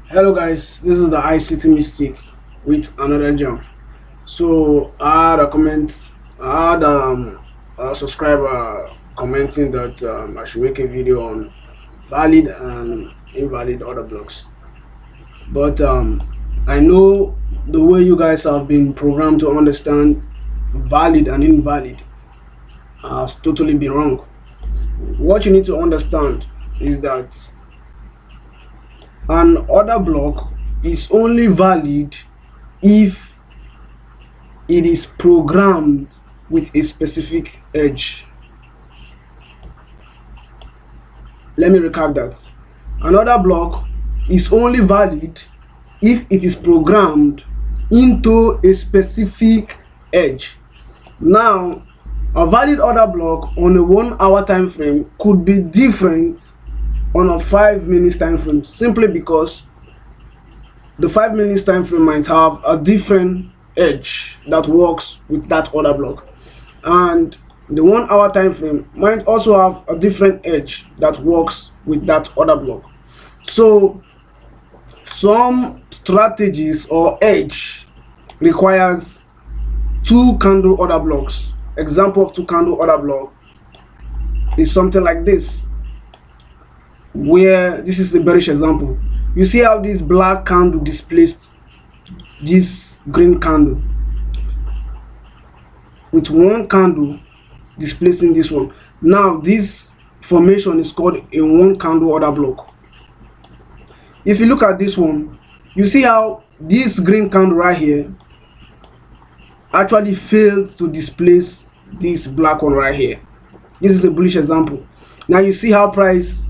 Hello guys, this is the ICT Mystic with another gem. So I had a comment, I had a subscriber commenting that I should make a video on valid and invalid order blocks. But I know the way you guys have been programmed to understand valid and invalid has totally been wrong. What you need to understand is that an order block is only valid if it is programmed with a specific edge. Let me recap that. An order block is only valid if it is programmed into a specific edge. Now, a valid order block on a 1 hour time frame could be different on a 5 minutes time frame, simply because the 5 minutes time frame might have a different edge that works with that order block, and the 1 hour time frame might also have a different edge that works with that order block. So some strategies or edge requires two candle order blocks. Example of two candle order block is something like this, where this is the bearish example. You see how this black candle displaced this green candle, with one candle displacing this one. Now this formation is called a one candle order block. If you look at this one, you see how this green candle right here actually failed to displace this black one right here. This is a bullish example. Now you see how price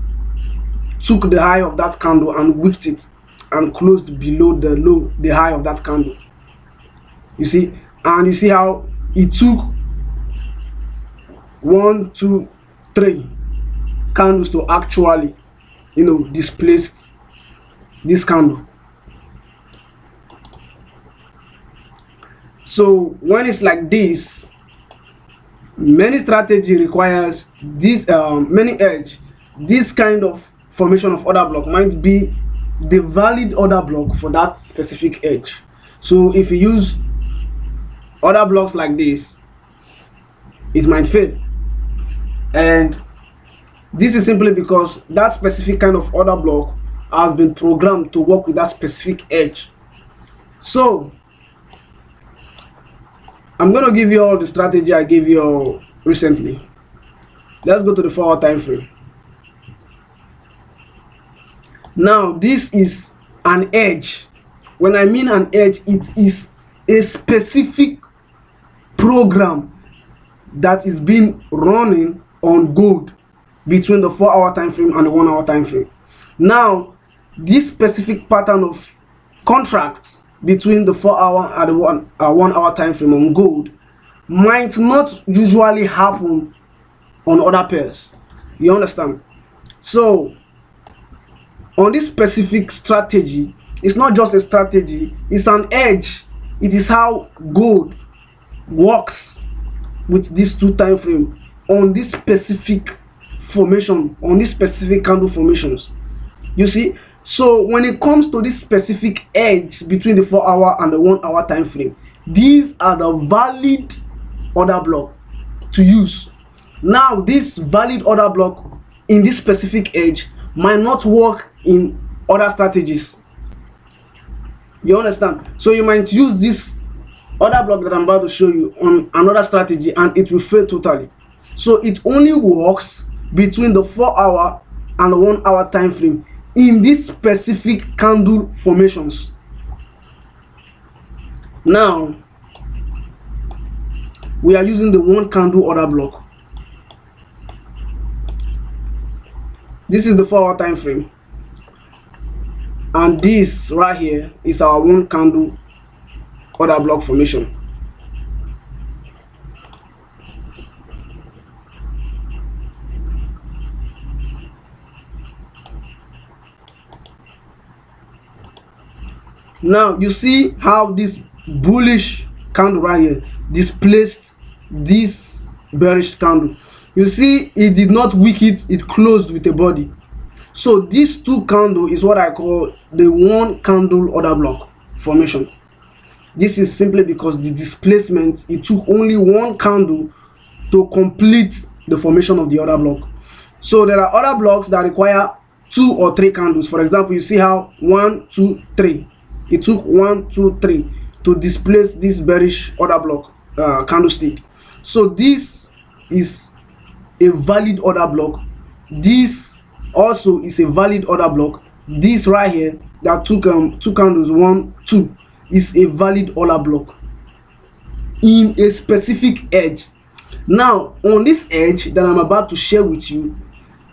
took the high of that candle and wicked it and closed below the high of that candle. You see, and you see how it took 1, 2, 3 candles to actually, displace this candle. So when it's like this, many strategy requires this many edge. This kind of formation of order block might be the valid order block for that specific edge. So if you use order blocks like this, it might fail, and this is simply because that specific kind of order block has been programmed to work with that specific edge. So I'm going to give you all the strategy I gave you all recently. Let's go to the 4 hour time frame. Now this is an edge. When I mean an edge, it is a specific program that is being running on gold between the 4 hour time frame and the 1 hour time frame. Now this specific pattern of contracts between the 4 hour and the 1 hour time frame on gold might not usually happen on other pairs. You understand? So on this specific strategy, it's not just a strategy, it's an edge. It is how gold works with these two time frame on this specific formation, on these specific candle formations. You see, so when it comes to this specific edge between the 4 hour and the 1 hour time frame, these are the valid order block to use. Now this valid order block in this specific edge might not work in other strategies. You understand? So you might use this order block that I'm about to show you on another strategy and it will fail totally. So it only works between the 4 hour and the 1 hour time frame in these specific candle formations. Now we are using the one candle order block. This is the 4 hour time frame, and this right here is our one candle order block formation. Now you see how this bullish candle right here displaced this bearish candle. You see it did not wick it, it closed with a body. So these two candle is what I call the one candle order block formation. This is simply because the displacement, it took only one candle to complete the formation of the order block. So there are other blocks that require 2 or 3 candles. For example, you see how 1, 2, 3. It took 1, 2, 3 to displace this bearish order block candlestick. So this is a valid order block. This also is a valid order block. This right here that took 2 candles, 1, 2, is a valid order block in a specific edge. Now on this edge that I'm about to share with you,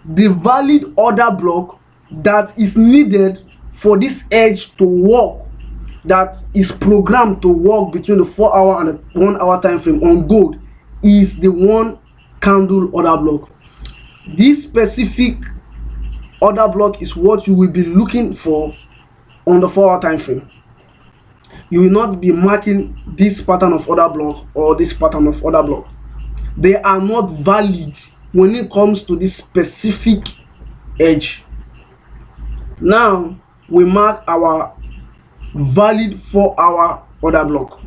the valid order block that is needed for this edge to work, that is programmed to work between the 4-hour and the 1-hour time frame on gold, is the one candle order block. This specific order block is what you will be looking for on the 4-hour time frame. You will not be marking this pattern of order block or this pattern of order block. They are not valid when it comes to this specific edge. Now we mark our valid 4-hour order block.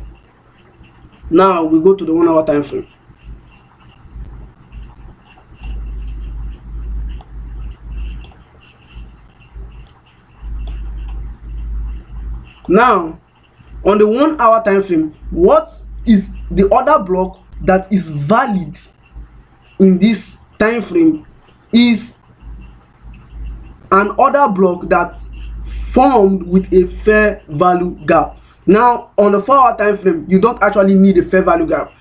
Now we go to the 1-hour time frame. Now on the 1-hour time frame, what is the order block that is valid in this time frame is an order block that formed with a fair value gap. Now on the 4-hour time frame, you don't actually need a fair value gap.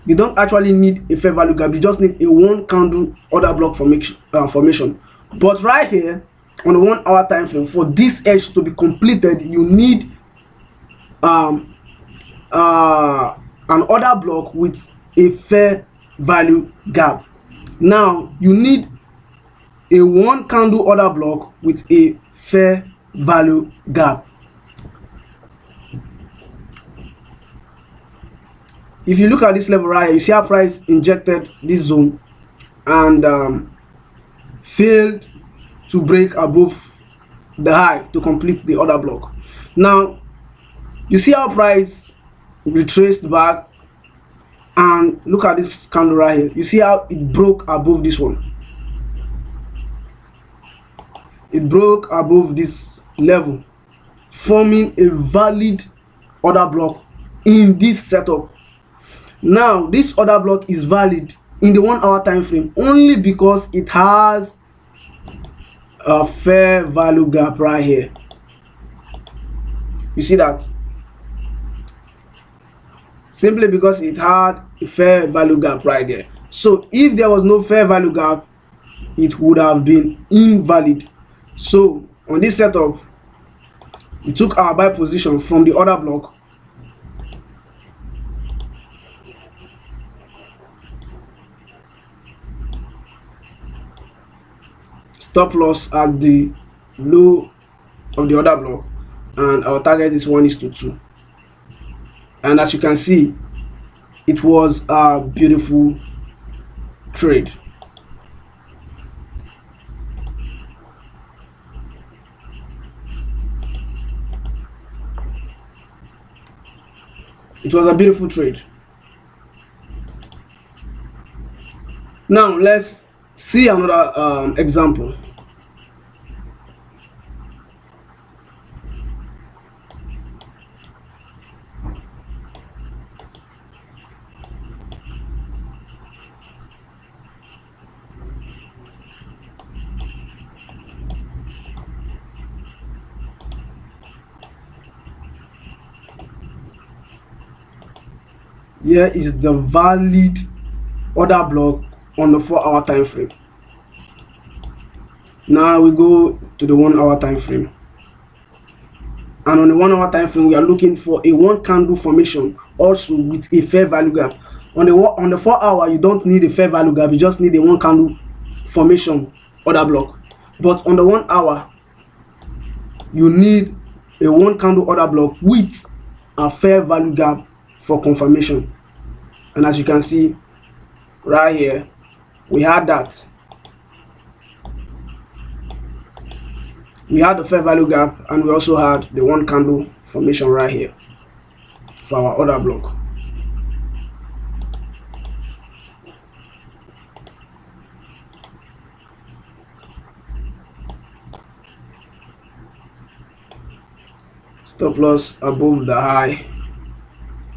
You don't actually need a fair value gap. You just need a one candle order block formation. But right here on the 1-hour time frame, for this edge to be completed, you need an order block with a fair value gap. Now you need a one candle order block with a fair value gap. If you look at this level right here, you see how price injected this zone and failed to break above the high to complete the order block. Now you see how price retraced back, and look at this candle right here. You see how it broke above this one. It broke above this level, forming a valid order block in this setup. Now this order block is valid in the 1-hour time frame only because it has a fair value gap right here. You see that? Simply because it had a fair value gap right there. So if there was no fair value gap, it would have been invalid. So on this setup, we took our buy position from the order block. Stop loss at the low of the order block, and our target is 1:2. And as you can see, it was a beautiful trade. It was a beautiful trade. Now let's see another example. Here is the valid order block on the 4-hour time frame. Now we go to the 1-hour time frame, and on the 1-hour time frame, we are looking for a one candle formation also with a fair value gap. On the 4-hour, you don't need a fair value gap, you just need a one candle formation order block. But on the 1-hour, you need a one candle order block with a fair value gap for confirmation. And as you can see right here, we had that. We had the fair value gap, and we also had the one candle formation right here for our order block. Stop loss above the high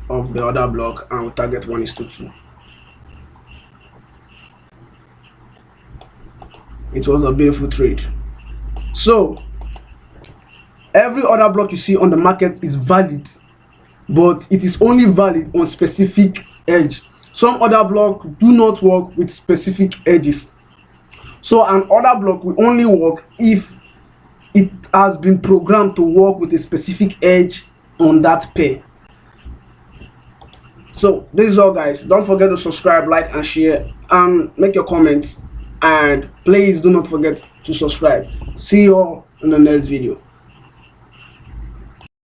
of the order block, and we target 1:2. It was a beautiful trade. So every order block you see on the market is valid, but it is only valid on specific edge. Some order blocks do not work with specific edges. So an order block will only work if it has been programmed to work with a specific edge on that pair. So this is all, guys. Don't forget to subscribe, like, and share, and make your comments, and please do not forget to subscribe. See you all in the next video.